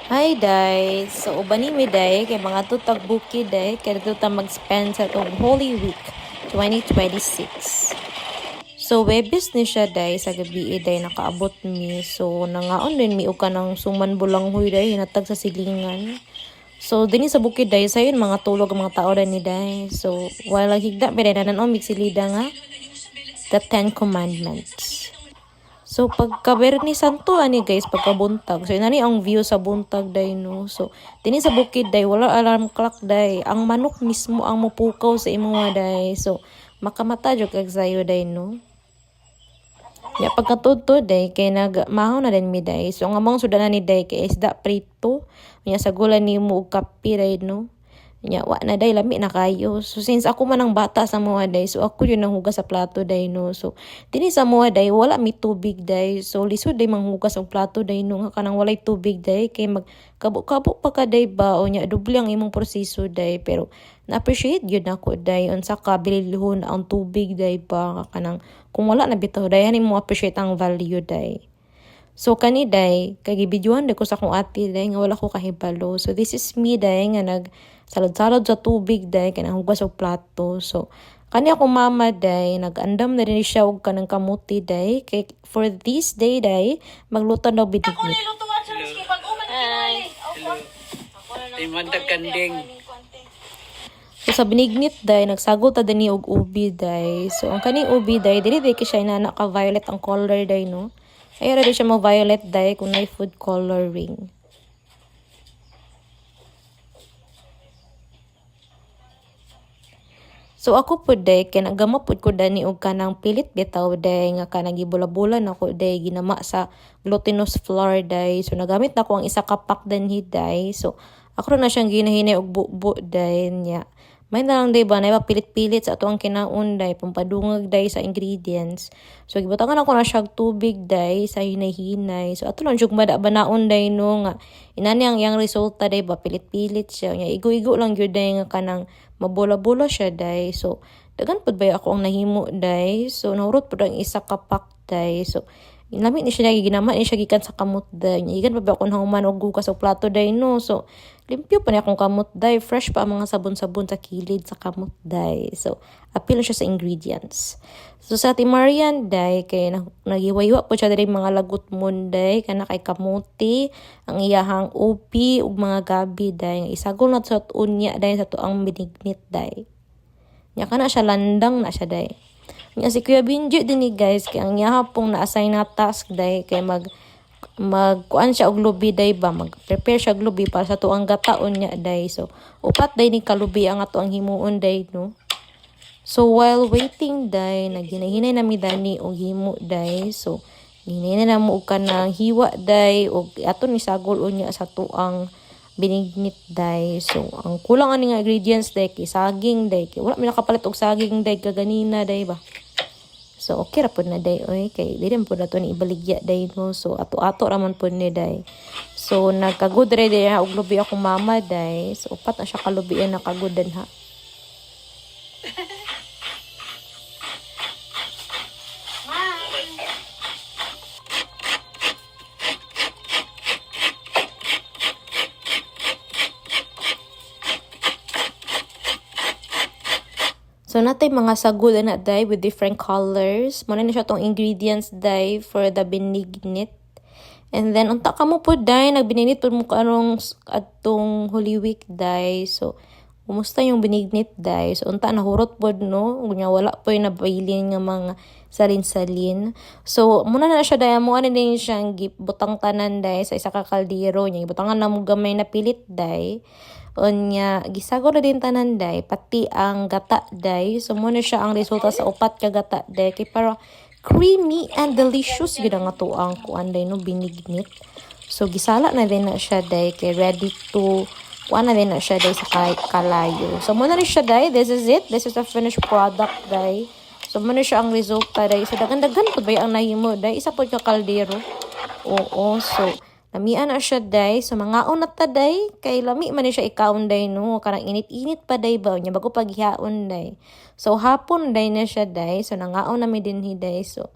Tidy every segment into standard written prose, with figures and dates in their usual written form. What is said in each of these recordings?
Hi, Day. So, ubani mi, Day, kay mga tutag bukid, Day, kaya tuta mag-spend sa itong Holy Week 2026. So, webis ni siya, Day, sa gabi, Day, nakaabot mi. So, nangaon din mi uka ng suman bulang huy, Day, hinatag sa silingan. So, dini sa bukid, Day, sayon mga tulog ang mga tao rin ni Day. So, wala higda, pero nanan migsilida nga, the 10 Commandments. So pagka Berni Santo ani guys pagkabuntag. So inani ang view sa buntag day no. So dinhi sa bukid day wala alarm clock day. Ang manok mismo ang mupukaw sa imuha day. So makamata jud kag sayo day no. Ya pagkatudto day kay nagmahaw na din mi day. So ang among sudanan ni day kay isda prito. Nya sa gula nimo og kape day no. Nya wa na day lami na kayo. So since ako man ang bata sa mga day, so ako yun ang hugas sa plato day no. So dini sa mga day wala mi tubig day. So lisod day manghugas og plato day no nga kanang walay tubig day kay mag kabo-kabo pa ka day ba o nya doble ang imong proseso day pero na-appreciate gyud nako day unsa ka bililhon ang tubig day pa kanang kung wala na bitaw day ani mo appreciate ang value day. So kani day kay gibidyohan ko sa akong ate day nga wala ko kahibalo. So this is me day nga nag salad-salad sa tubig day kay nahugas og plato. So kani akong mama day nagandam na rin siya og kanang kamuti day kay for this day magluto daw binignit. Hi. Hello. Ay, mandag kanding. So sa binignit day nagsagot ta dinhi og ubi day. So ang kaning ubi day dili day kay siya inana ka violet ang color day no. Ay ra siya mo violet day kung may food coloring. So ako po day kay nagama pud ko dani og kanang pilit bitaw day nga kanang gibula-bulan ako day ginama sa glutinous flour day. So nagamit na ko ang isa ka pack dinhi day. So ako na siyang ginahinay og buo day niya. May na lang day ba na pilit-pilit sa ato ang kinaun day pampadungag day sa ingredients. So gibutangan ako na siya tubig day sa hinay-hinay. So ato lang jug banaon day no nga inani ang iyang resulta day ba pilit-pilit siya. Nya igo-igo lang gyud day nga kanang mabola-bola siya day. So dagan pud bay ako ang nahimo day. So nahurot pud ang isa ka pack day. So ginamit ni siya ginama ni siya gikan sa kamot day. Gikan pa ba ako human og gugas og plato day no. So limpyo pa ni akong kamot day. Fresh pa ang mga sabon-sabon sa kilid sa kamot day. So appeal siya sa ingredients. So sa Ate Marian day kay nagiwayo po siya diri mga lagot munday kana kay kamuti ang iyahang upi ug mga gabi day nga isagol na sa unya day sa tuang binignit day. Nya kana siya landang na siya day. Nya si Kuya Benji din ni guys kay ang iyaha pong na-assign na task day kay magkuan siya og lubi day ba mag-prepare siya og lubi para sa tuang gataon niya day. So upat day ni kalubi ang ato ang himuon day no. So while waiting day naghinay-hinay na mi dani og himo day. So hinay na mo og kanang hiwa day og ato ni sagol unya sa tuang binignit day. So ang kulang ani nga ingredients day kay saging day kay wala mi nakapalit og saging day kaganina day ba. So okay ra pud na day oy kay dili man pud nato ni ibaligya day no. So ato-ato ra man pud ni day. So nagkagud ra day og lubi akong mama day. So upat na siya kalubi na kagudan ha. So natay mga sagol na day with different colors. Muna na siya tong ingredients day for the binignit. And then unta ka mo po day nagbininit po mo karong atong Holy Week day. So kumusta yung binignit day? So unta nahurot po no. Gunya wala po yung nabilin nga mga salin-salin. So muna na siya day mo ano din siyang butang tanan day sa isa ka kaldero niya. Ibutangan na mo gamay na pilit day. Unya gisago na din tanan day pati ang gata day. So muna siya ang resulta sa upat ka gata day kay para creamy and delicious gyud ang atuang kuan day no binignit. So gisala na din na siya day kay ready to kuan na din na siya day sa kalayo. So muna rin siya day, this is it. This is the finished product day. So muna siya ang resulta day. So dagan-dagan pud bay ang nahimo day isa pud ka kaldero. Oo, so lamian na siya day. So mga na ta day. Kay lami man siya ikaon day no. Karang init-init pa day ba. Nya bago paghihaon day. So hapon day na siya day. So nangaon na mi dinhi day. So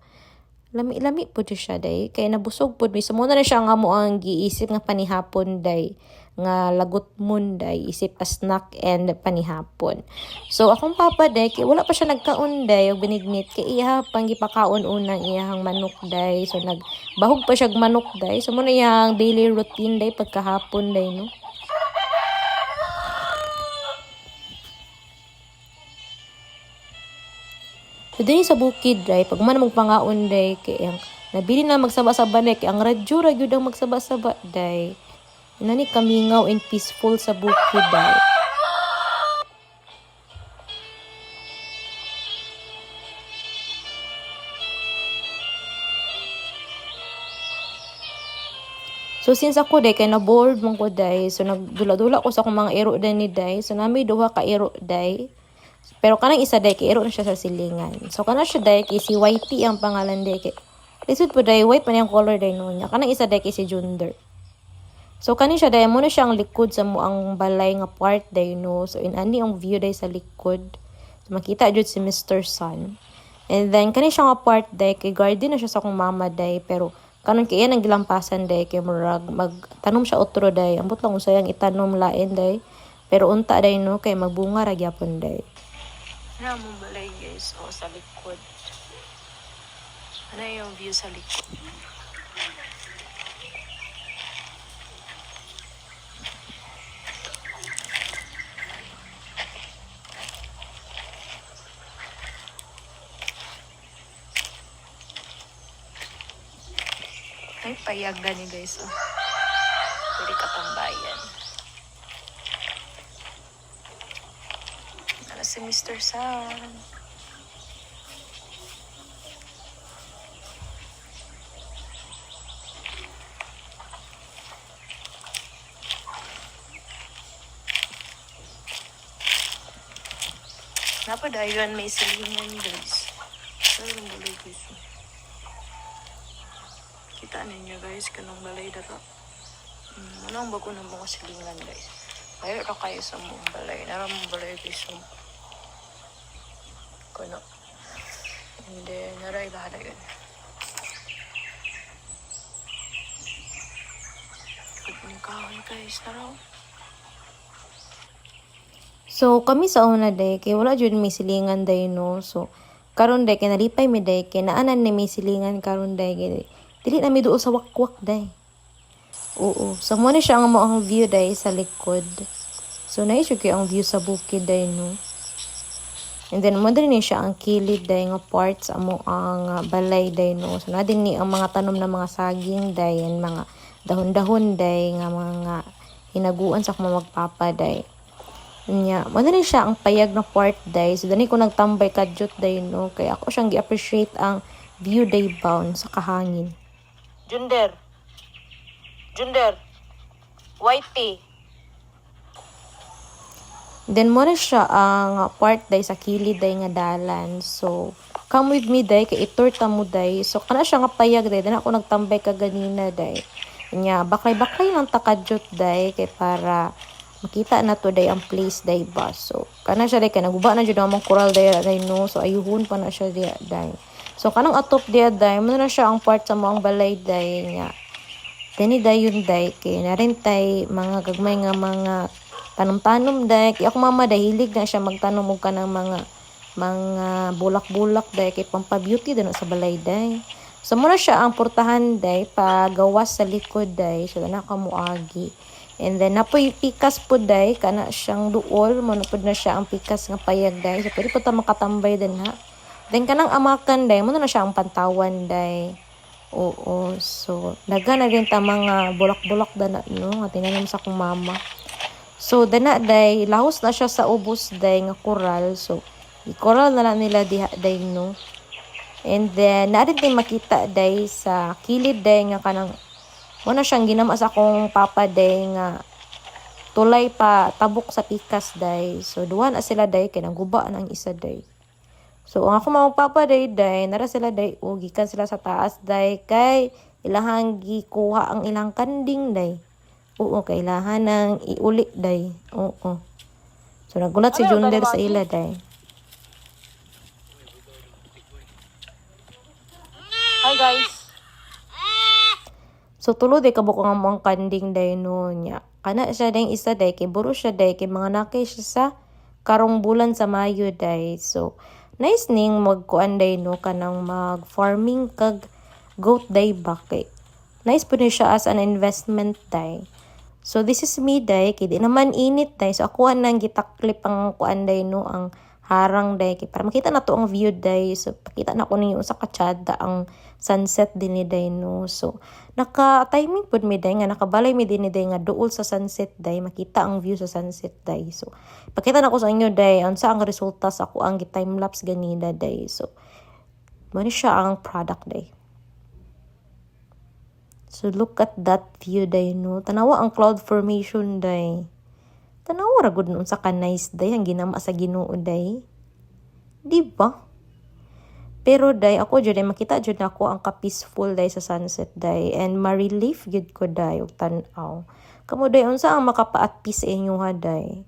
lami-lami po siya day. Kaya nabusog po. So muna na siya nga mo ang giisip nga panihapon day. Nga lagot mun day. Isip a snack and panihapon. So akong papa day, kaya wala pa siya nagkaon day. O binignit. Kaya iya pang gipakaon unang iyahang manok day. So nagbahog pa siya manok day. So muna yung daily routine day pagkahapon day no. So, din sa bukid, day, pag man magpangaon, day, kaya nabili na magsaba-saba, day, kaya ang radyo, radyo daw magsaba-saba, day. Inani kamingaw and peaceful sa bukid, day. So, since ako, day, kaya na-bored mong ko, day, so nagdula-dula ko sa akong mga ero, day, ni day. So, nami duha ka ero, day. Pero kanang isa day kay iro na siya sa silingan. So kana siya day kay si Whitey ang pangalan day kay. Lisod po day white pa niyang color day no niya. Kanang isa day kay si Junder. So kani siya day mo na siya ang likod sa mo ang balay nga part day no. So inani ang view day sa likod. So makita jud si Mr. Sun. And then kani siya nga part day kay garden na siya sa akong mama day pero kanon kay yan ang gilampasan day kay murag magtanom siya otro day. Ambot lang usayang itanom lain day. Pero unta day no kay magbunga ra gyapon day. Ano mo balay guys, o sa likod. Ano yung view sa likod? Ay, payag gani guys, oh. Pwede katambayan. Ano si Mr. Sun? Napadayon may silingan guys. Pero balay guys. Kita ninyo guys, kanong balay dara. Anong bago ng mga silingan guys. Ayaw na kayo sa mong balay. Naramang balay guys. Kuno. And then, naray bahala yun. Good mong kahoy guys. Naraw. So kami sa una day kay wala jud may silingan day no. So karon day kay nalipay mi day kay naanan ni may silingan karon day kay dili na mi duol sa wakwak day. Oo. So mo na siya ang ang view day sa likod. So na-issue ang view sa bukid day no. And then mo din ni siya ang kilid day nga parts amo ang balay day no. So na din ni ang mga tanom na mga saging day and mga dahon-dahon day nga mga hinaguan sa mga magpapa day. Nya, mo din siya ang payag na part day. So dani ko nagtambay kadyot day no. Kaya ako siyang gi-appreciate ang view day bound sa kahangin. Junder. Whitey. Then mo na siya ang part day sa kilid day nga dalan. So come with me day kay iturta mo day. So kana siya nga payag day. Dana ako nagtambay kaganina day. Nya baklay-baklay lang takadyot day kay para makita na to day ang place day ba. So kana siya day kay naguba na jud ang coral day no. So ayuhon pa na siya day. So kanang atop day mo na siya ang part sa moang balay day nga. Dini day yun day kay narintay mga gagmay nga mga tanom-tanom day. Kay ako mama day hilig na siya magtanom og kanang mga bulak-bulak day kay pampabeauty din sa balay day. So muna siya ang portahan day pagawas sa likod day. So na kamuagi. And then napoy pikas po day kana siyang duol mo napod na siya ang pikas nga payag day. So pwede po ta makatambay din ha. Then kanang amakan day mo na siya ang pantawan day. Oo, so daga na rin ta mga bulak-bulak dana no nga tinanom sa akong mama. So dana day lahos na siya sa ubos day nga coral. So i-coral na lang nila diha day no. And then na rin din makita day sa kilid day nga kanang mo na siyang ginama sa akong papa day nga tulay pa tabok sa pikas day. So duha na sila day kay naguba na ang isa day. So ang ako mga papa day nara sila day o gikan sila sa taas day kay ilahang gikuha ang ilang kanding day. Oo kay ilahan nang iuli day. Oo. So nagulat si Junder sa ila day. Hi guys. So tulo day kabuk nga mo ang kanding day no nya. Kana siya day isa day kay buro siya day kay mga nakay siya sa karong bulan sa Mayo day. So nice ning magkuan day no kanang mag farming kag goat day ba kay. Nice po ni siya as an investment day. So this is me day kay di naman init day. So ako nang gitaklip ang kuan day no ang harang day kay para makita na to ang view day. So pakita na ko ninyo sa katsada ang sunset din ni day no. So naka-timing pud mi day nga nakabalay mi din ni day nga duol sa sunset day makita ang view sa sunset day. So pakita na ko sa inyo day unsa ang resulta sa ako ang time lapse ganina day. So mo ni siya ang product day. So look at that view day no. Tanawa ang cloud formation day. Tanawa ra gud nun sa ka-nice day ang ginama sa Ginoo day. Di ba? Pero day ako jud makita jud nako ang ka-peaceful day sa sunset day and ma-relief gid ko day og tan-aw. Kamo day unsa ang makapaat peace inyo ha day.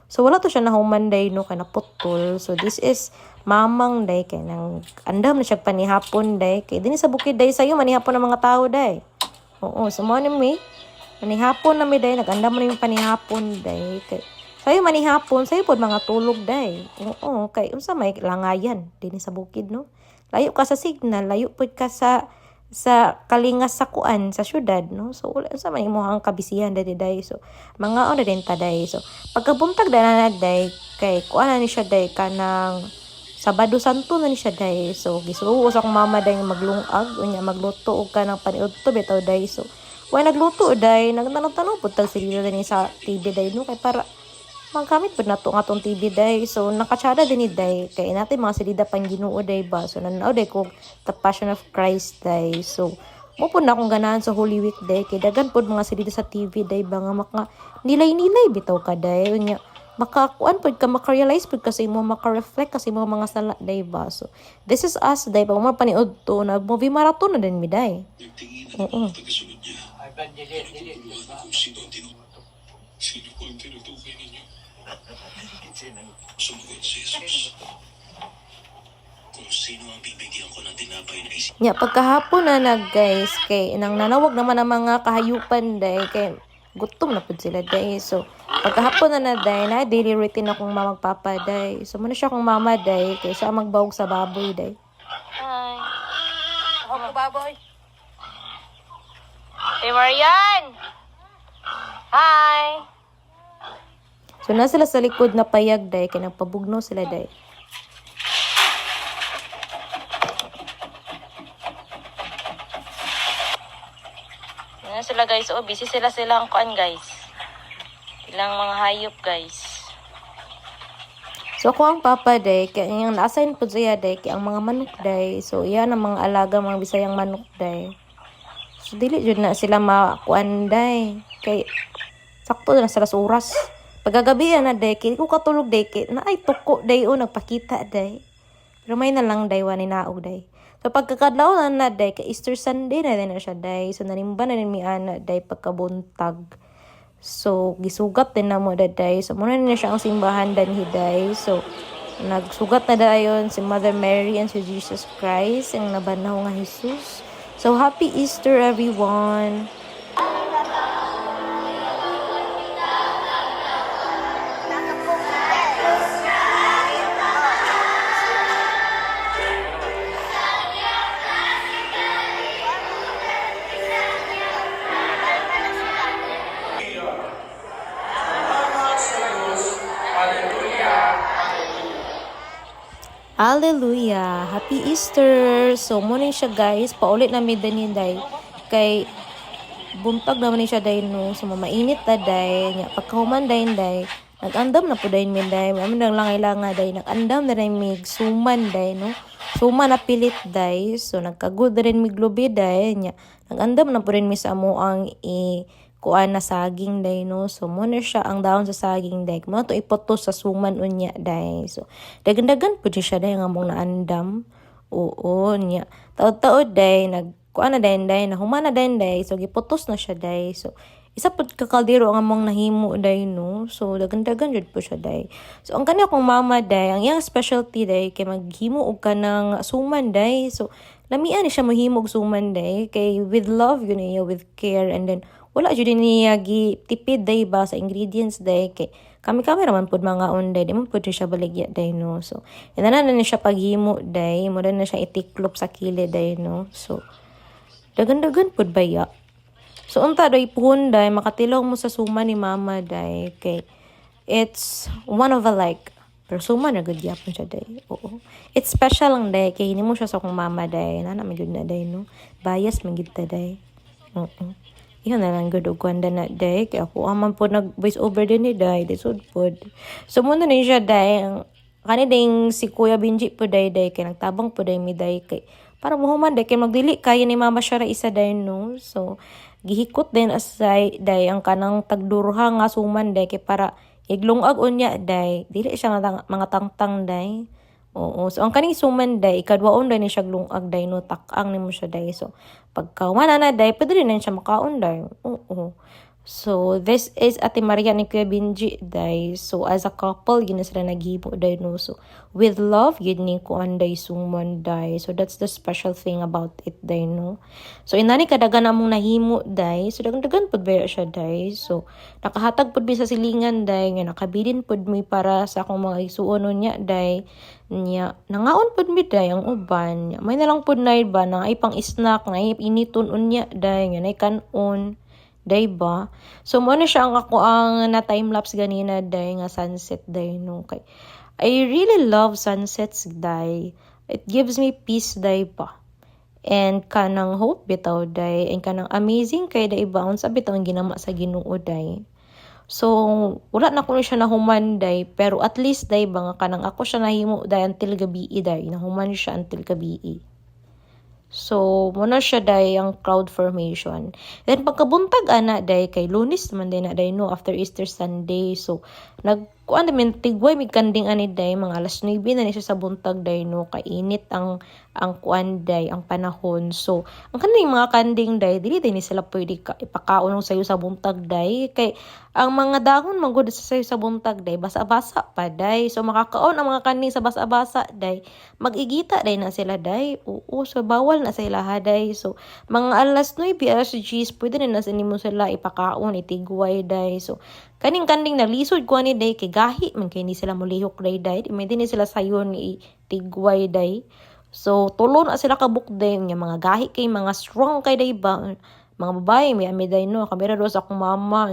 So wala to siya nahuman day no kay naputol. So this is mamang day kay nang andam na siya panihapon day kay dinhi sa bukid day sayo manihapon ng mga tao day. Oo, so mo ni mi manihapon na mi day nagandam na yung panihapon day kay sayo manihapon sayo pod mga tulog day. Oo, kay unsa may langayan dinhi sa bukid no. Layo ka sa signal, layo pod ka sa kalingas sa kuan sa syudad no. So wala sa may imong kabisihan day. So mga ano din ta day. So pagkabuntag na day kay kuan na ni siya day kanang Sabado Santo na ni siya day. So gisuo sa akong mama day maglungag unya magluto og kanang paniudto bitaw day. So way nagluto day nagtanong-tanong pud tag sila din sa TV day no kay para magamit pud nato nga tong TV day. So nakatsada din ni day kay natin mga silida pang Ginoo day ba. So nanaw day ko The Passion of Christ day. So mo pud na akong ganahan sa Holy Week day kay daghan pud mga silida sa TV day ba nga maka nilay-nilay bitaw ka day unya makakuan pud ka maka-realize pud kasi mo maka-reflect kasi mo mga sala day ba. So this is us day pag mo paniud to nag movie marathon na din mi day. Oo. Ay ban dili. Sino ko ang tinutukoy ninyo? Sumagot si Jesus. Kung sino ang bibigyan ko ng tinapay na isip. Nya pagkahapon na nag guys kay nang nanawag naman ang mga kahayupan day kay gutom na pud sila day. So pagkahapon na day na daily routine akong mamagpapa day. So muna siya akong mama day kay siya magbawog sa baboy day. Hi. Ako po baboy. Hey Marian. Hi. So na sila sa likod na payag day kay nagpabugno sila day. Yan sila guys. Oh, busy sila ang kuan guys. Ilang mga hayop guys. So ako ang papa day kay yung na-assign po siya day kay ang mga manok day. So iyan ang mga alaga mga Bisayang manok day. So dili jud na sila makuan day kay sakto na sila sa oras. Pagagabi na day kay ko katulog day kay na ay tuko day o nagpakita day. Pero may na lang day wani naog day. So pagkakadlaw na day kay Easter Sunday na din na siya day. So nanimba na din mi ana day pagkabuntag. So gisugat din na mo day. So muna na siya ang simbahan danhi day. So nagsugat na dayon si Mother Mary and si Jesus Christ ang nabanaw nga Jesus. So happy Easter everyone. Hallelujah! Happy Easter! So, muna siya guys. Paulit na mi din day. Kay, buntag naman siya day no. So, mamainit na day. Pagkahuman day. Nag-andam na po day mi day. Mamin lang langay-langa day. Nag-andam na rin mi suman day no. Suman na pilit day. So, nagkagod na rin mi globe day. Nag-andam na po rin mi sa amuang kuan na saging day no. So muna siya ang daon sa saging day. Mo to ipotos sa suman unya day. So dagan-dagan pud siya day nga mong naandam. Oo nya. Taod-taod day nag kuan na day na humana day. So gipotos na siya day. So isa pud ka kaldero ang among nahimo day no. So dagan-dagan jud po siya day. So ang kani akong mama day, ang iyang specialty day kay maghimo og kanang suman day. So lamian ni siya mahimo og suman day kay with love yun niya, with care, and then wala jud niya gi tipid day ba sa ingredients day kay kami raman pud mga onday, di man pud siya baligya day no. So inanan na siya paghimo day, mo na siya itiklop sa kilid day no. So dagan-dagan pud baya. So unta day puhon day makatilaw mo sa suma ni mama day kay it's one of a like. Pero suma na good yapon siya day. Oo. It's special lang day kay hindi mo siya sa akong mama day. Nana may good na day no. Bias man gid ta day. Oo. Iyon na lang good og kwanda na day kay ako aman po nag voice over din ni day. Disod pod. So muna na siya day ang kani ding si Kuya Benji po day kay nagtabang po day mi day kay para mohuman day kay magdili kaya ni mama siya ra isa day no. So gihikot din asay day ang kanang tagdurha nga suman day kay para iglungag unya day dili siya mga tangtang day. Oo. So ang kaning suman day ikadwaon day ni siya glungag day no, tak-ang nimo siya day. So pagka wala na day pwede rin na siya makaon day. Oo. So this is Ate Maria ni Kuya Benji day. So as a couple yun na sila naghibo day no. So with love yun ni kuan day suman day. So that's the special thing about it day no. So inani kadagan among nahimo day. So dagan pud ba siya day. So nakahatag pud mi sa silingan day nga nakabilin pud mi para sa akong mga isuon niya day. Nya nangaon pud mi day ang uban. Nya, may nalang pud nay ba na ay pang snack na ay initon unya day nga nay kanon. Day ba? So, mo na siya ang ako ang na time-lapse ganina day nga sunset day no. Kay, I really love sunsets day. It gives me peace day ba. And kanang hope bitaw day. And kanang amazing kay day ba. Unsa bitaw ang ginama sa Ginoo day. So, wala na ko siya nahuman day. Pero at least day ba nga kanang ako siya nahimo day until gabi day. Nahuman siya until gabi. So, muna siya day ang cloud formation. Then, pagkabuntag ana day, kay Lunes naman day na day no, after Easter Sunday. So, nagkuan namin, tigway, may kanding ani day, mga alas 9 na ni siya sa buntag day no, kainit ang kuan day, ang panahon. So, ang kanding mga kanding day, dili day ni sila pwede ipakaon sayo sa buntag day. Kay, ang mga dahon manggod sa sayo sa buntag day, basa-basa pa day. So, makakaon ang mga kanding sa basa-basa day, magigita day na sila day. Oo, so bawal na sila haday. So, mga alas 9, alas 10, pwede rin na mo sila ipakaon, itigway day. So, kaning-kanding na lisod ko ni day, kay gahi, man kay ni sila mulihok day. May din sila sayon ni itigway day. So, tulo na sila kabuk day. Yung mga gahi kay mga strong kay day ba. Mga babae, may amiday no. Kamera do sa akong mama.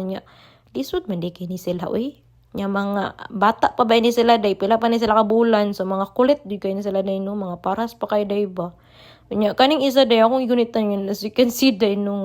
Lisod man day kay ni sila, uy. Nya mga bata pa ba ni sila day, pila pa ni sila ka bulan, so mga kulit di kay ni sila day no, mga paras pa kay day ba. Nya kaning isa day akong igunitan yun, as you can see day no,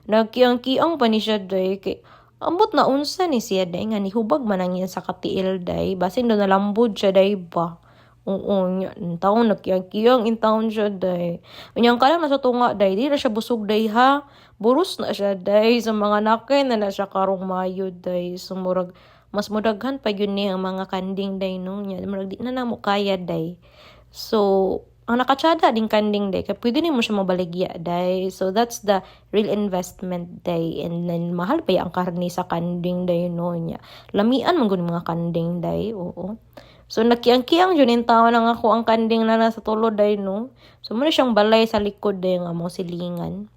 nagkiang-kiang pa ni siya day kay ambot na unsa ni siya day nga nihubag man ang yan sa katiil day, basin do nalambod siya day ba. Oo, nya taon nagkiang-kiang in town siya day. Unyang kalang nasa tunga day, di na siya busog day ha. Burus na siya day sa mga nakay na siya karong mayo day. Sumurag mas mudaghan pa yun ni ang mga kanding day no nya murag di na namo kaya day. So ang nakatsada ding kanding day kay pwede nimo siya mabaligya day. So that's the real investment day, and then mahal pa ang karne sa kanding day no nya. Lamian man gud mga kanding day. Oo. So nakiang-kiang yun yung tao lang ako ang kanding na nasa tulo day no. So muna siyang balay sa likod day nga mo silingan.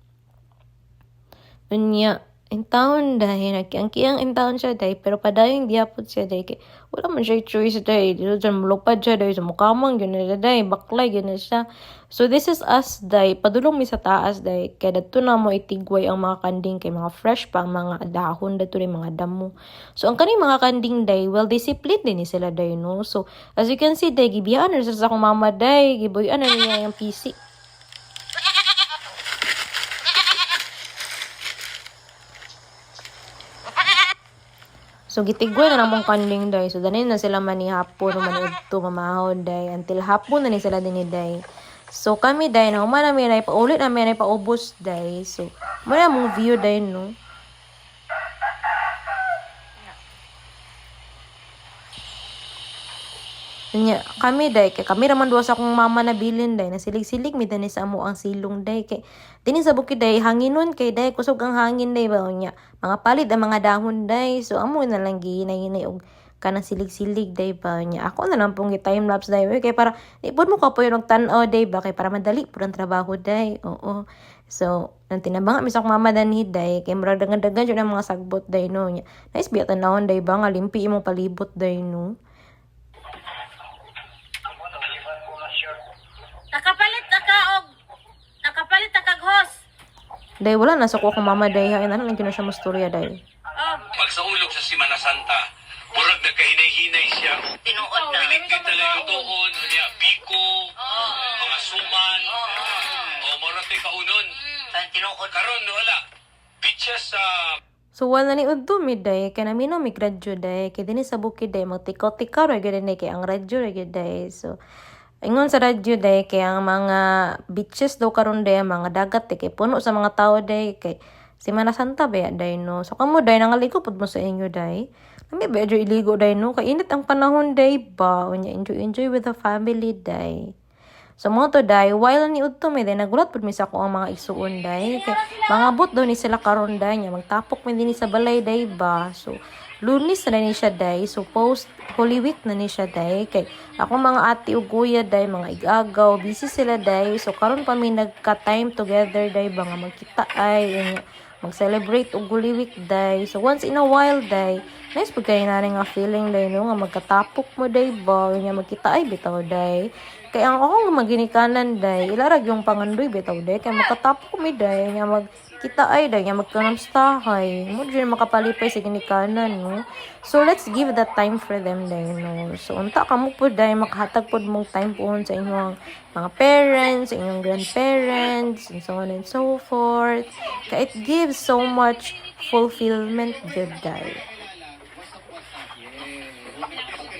Unya in town dahil nagkiang-kiang in town siya day, pero padayong diapot siya day kay wala man siya choice day. Dito dyan mulupad siya day, sa mukamang yun na day, baklay yun na siya. So this is us day, padulong mi sa taas day, kaya dato na mo itigway ang mga kanding kay mga fresh pa ang mga dahon dato rin mga damo. So ang kaning mga kanding day, well disciplined din ni sila day no. So as you can see day, gibiyaan na sa akong mama day, giboyan na niya yung PC. So, gitigway na namong kanding day. So, danin na sila manihapon, manudto, mamahon day. Until hapon na ni sila din day. So, kami day, no, umana namin ay paulit namin ay paubos day. So, muna mong view day, no. Nya, kami day, kay kami raman duwa sa akong mama na bilin day, nasilig-silig mi dani sa amo ang silong day, kay dini sa bukid day, hanginon kay day, kusog ang hangin day ba nya, mga palit ang mga dahon day, so amo na lang ginay og kanang silig-silig day ba nya. Ako na lang pong time lapse day, kay para ipod mo ka po yung tan-aw day ba, kay para madali po ang trabaho day, oo. So, nang tinabang mi sa akong mama dani day, kay murag dagan-dagan jud ang mga sagbot day no nya. Nice biya tanawon day ba nga limpi imong palibot day no. Nakapalit na kag host. Day wala na sa ko akong mama day, hain ano lang kino siya mastorya day. Oh, Pag sa ulog sa Semana Santa, murag nagkahinay-hinay siya. tinuod na. Binigkit na lang lutoon, niya, biko, mga suman, o marate kaunon. Tinuod. Karon wala. Bitches sa So wala ni udto mi day, kay nami no mi gradyo day, kay dinhi sa bukid day magtikaw-tikaw ra gyud day kay ang radyo ra gyud day. So ingon sa radyo day kay ang mga beaches daw karon day, mga dagat day, kay puno sa mga tao day kay Semana Santa ba day no. So kamo day nangaligo pud mo sa inyo day. Nami ba dyo iligo day no, kay init ang panahon day ba, unya enjoy with the family day. So mo to day, while ni udto mi day, nagulat pud mi sa ako ang mga isuon day. Kay mga bot daw ni sila karon day nya, magtapok mi dinhi sa balay day ba. So Lunes na ni siya day, so post Holy Week na ni siya day. Kay ako mga ate ug kuya day, mga igagaw, busy sila day. So karon pa mi nagka-time together day ba nga magkita ay mag-celebrate og Holy Week day. So once in a while day, nice pud kay na nga feeling day no nga magkatapok mo day ba, nga magkita ay bitaw day. Kay ang akong maginikanan day, ilarag yung pangandoy bitaw day, kay makatapok mi day nga magkita ay day, nga magkanamstahay. Mo dyan makapalipay sa ginikanan no. So let's give that time for them day no. So unta kamo po day makahatag pod mong time po sa inyong mga parents, sa inyong grandparents, and so on and so forth. Kaya it gives so much fulfillment good day.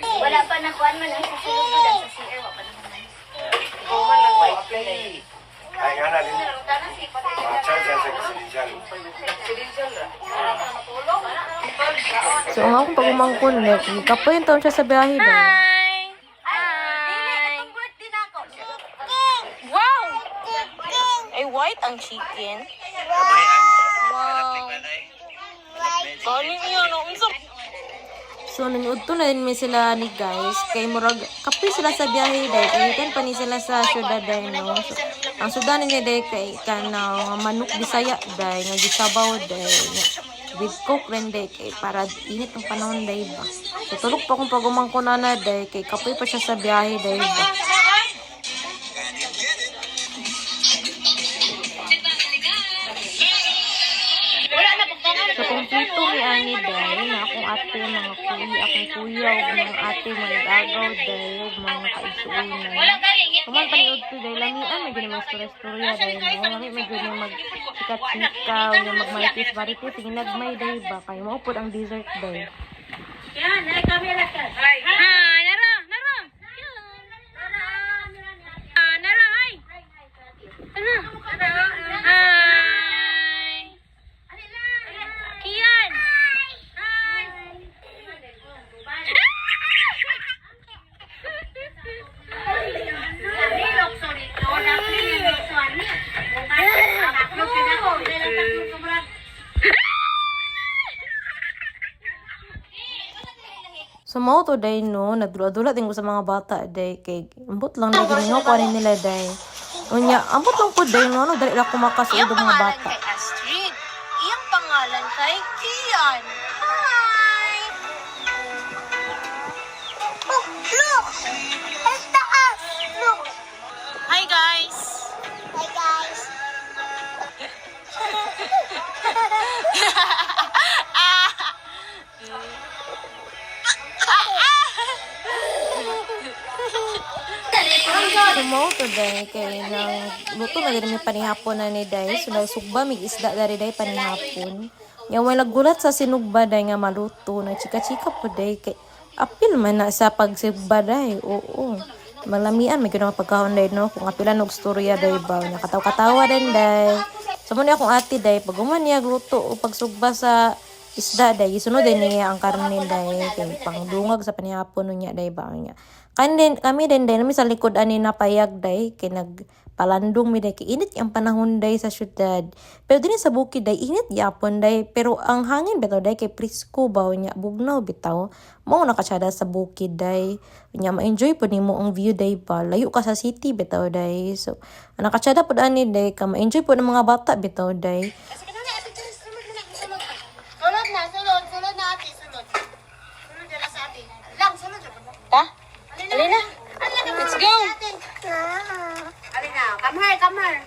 Wala pa na kuan man ang sa sulod ko sa CR wa pa naman. Ay, nga na din. Charge yan sa Kasilinjan. So ang akong pagumangkunik, kapoy taon siya sa biyahe day. Wow! Ay, white ang chicken. Wow. Galing yun, no? So nanood to na din mi sila ni guys, kay murag kapoy sila sa biyahe day, kay kan pa ni sila sa syudad day no. So, ang sudan niya day kay kanang manok Bisaya day, nga gisabaw day. With coke rin day, kay para init ang panahon day ba. So tulog pa akong pagumangkunan na day, kay kapoy pa siya sa biyahe day ba. So, kompleto ni ani day, na akong ate, mga kuya, akong kuya, ug mga ate, mga agaw day, ug mga kaisuon na. Kuman paniod to day, lamian, may ganyan mag-storya day, no? Lami, may ganyan mag-sikat-sikaw, yung mag-maritis-maritis, sige nagmay day ba, kayo maupod ang dessert day. Yan, ay kami lakas. Hi, nara, nara. Nara, hi. Nara. Hi. Kian. Hi. So, mao to day, no, nagdula-dula din ko sa mga bata day, kay ambot lang na giningaw ko ani nila day. Unya, ambot lang po day, no, ano, dali lang kumakasuod ang mga bata. Kay Astrid. Iyang pangalan kay Kian. Hi! Oh, look! Ang taas! Look! Hi, guys. Hi, guys. So, mao to day, kay nang luto na din may panihapon na ni day, so nagsugba mig isda dari day panihapon. Yang may lagulat sa sinugba day nga maluto, nagchika-chika po day, kay apil man na sa pagsugba day, oo. Malamian, may ginawang pagkahon day, no, kung apilan og storya day ba, nakataw-katawa din day. So, muna akong ate day, pag niya luto o pagsugba sa isda day, isunod din niya ang karne day, kay pangdungag sa panihapon niya day ba niya. Kami din day namin sa likod ani napayag day kay nagpalandong mi day kay init ang panahon day sa syudad. Pero dinhi sa bukid day init gyapon day pero ang hangin bitaw day kay presko baw nya bugnaw bitaw. Mao nakasyada sa bukid day. Nya ma-enjoy pud nimo ang view day ba. Layo ka sa city bitaw day. So nakasyada pud ani day ka ma-enjoy pud ng mga bata bitaw day. Sulod na, sulod na ate, sulod. Sulod na sa ate. Lang, sulod na. Ta? Alina. Let's go. Alina, come here.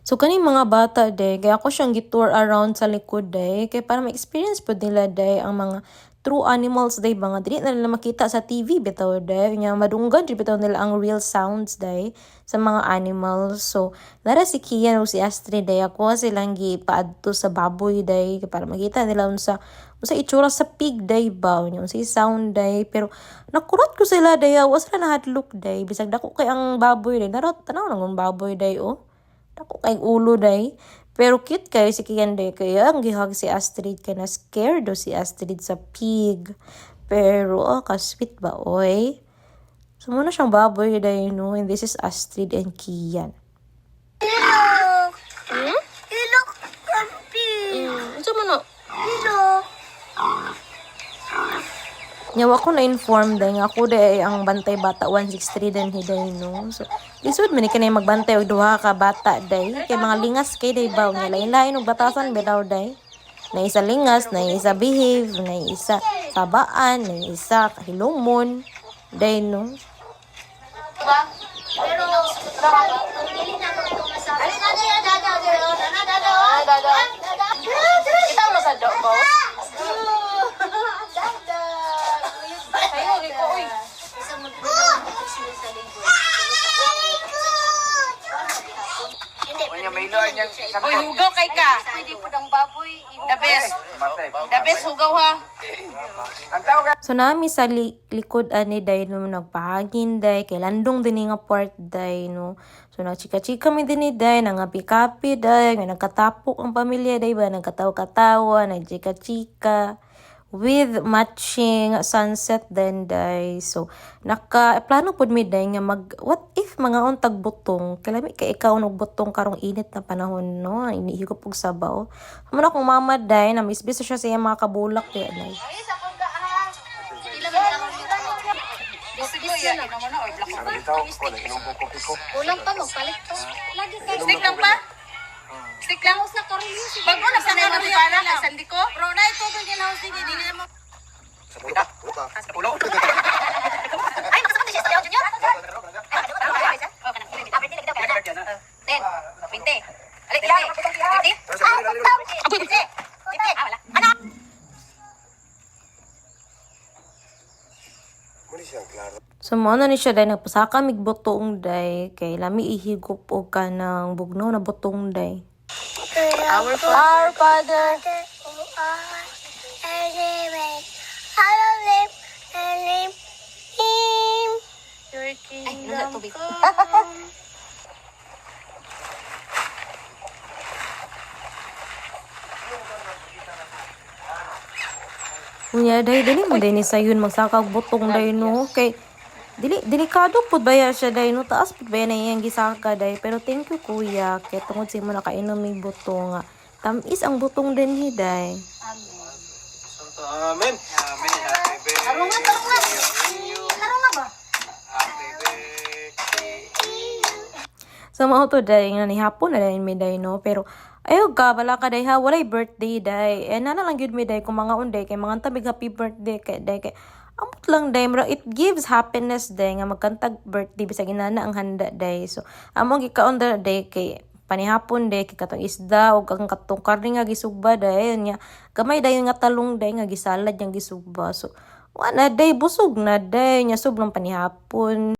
So kaning mga bata day, kaya ako siyang gitour around sa likod day, kaya para ma-experience po nila day ang mga true animals day, mga dili na nila makita sa TV bitaw day, nya madunggan di bitaw nila ang real sounds day sa mga animals. So lara si Kian o si Astrid day, ako silang gipaadto sa baboy day para makita nila unsa itsura sa pig day ba nya unsa sound day, pero nakurot ko sila day, was sila nahadlok day bisag dako kay ang baboy day, narot tanaw lang ang baboy day oh. Dako kay ulo day. Pero cute kayo si Kian day. Kaya ang gihag si Astrid kay na scared do si Astrid sa pig. Pero ka-sweet ba oy. So muna siyang baboy day no. And this is Astrid and Kian. Look. You look grumpy. Ito mo no? You look. Nyawa ko na-inform day nga ako day ang bantay bata 163 din hiday no. So lisod man kanay magbantay og duha ka bata day kay mga lingas kay day baw nga lain-lain og batasan bitaw day. Na isa lingas, na isa behave, na isa tabaan, na isa kahilumon day no. Pero, hindi na ako itong masabi. Alina, dada. Kita mo sa dog ba? Uy, hugaw kay ka. Pwede po ng baboy. The best. The best hugaw ha. So nami sa likod ani day no nagpahangin day kay landong din nga part day no. So nagchika-chika mi din day nangapi-kapi day nga nagkatapok ang pamilya day ba nagkatawa-katawa nagchika-chika with matching sunset then day. So plano pud mi day nga what if mga untag butong kalami kay ikaw og butong karong init na panahon no inihigop og sabaw. Muna akong mama day na misbis siya sa iyang mga kabulak day day. Ulang pa, magpalit pa. Lagi kayo. Stick lang pa? Stick lang? Bago na sanay mo si Pana na sandi ko? Bro, na ito ko yung house din. Hindi na mo. Ay, makasama siya sa junior? Ten, 20. Alik, 20. Wala. Ano? So mo na ni siya day nagpasaka mig butong day kay lami ihigop og kanang bugnaw na butong day. Our Father, who art in heaven, hallowed be thy name. Your kingdom come. Unya day dili mo day ni sayon magsaka og butong day no kay delikado pud baya siya day no taas pud baya na iyang gisaka day pero thank you kuya kay tungod sa imo nakainom mig butong nga tamis ang butong din hiday. Amen. Amen. Happy birthday. Laro nga ba? Happy birthday. So mao to day nga ni hapon na day mi day no pero ayaw ka bala ka day ha walay birthday day eh nana lang gyud mi day kung mga unday kay mga tabig happy birthday kay day kay amot lang day mura it gives happiness day nga magkantag birthday bisag inana ang handa day so among gikaon day kay panihapon day kay katong isda ug ang katong karne nga gisugba day nya gamay day nga talong day nga gisalad yang gisugba so wala day busog na day nya sobrang panihapon.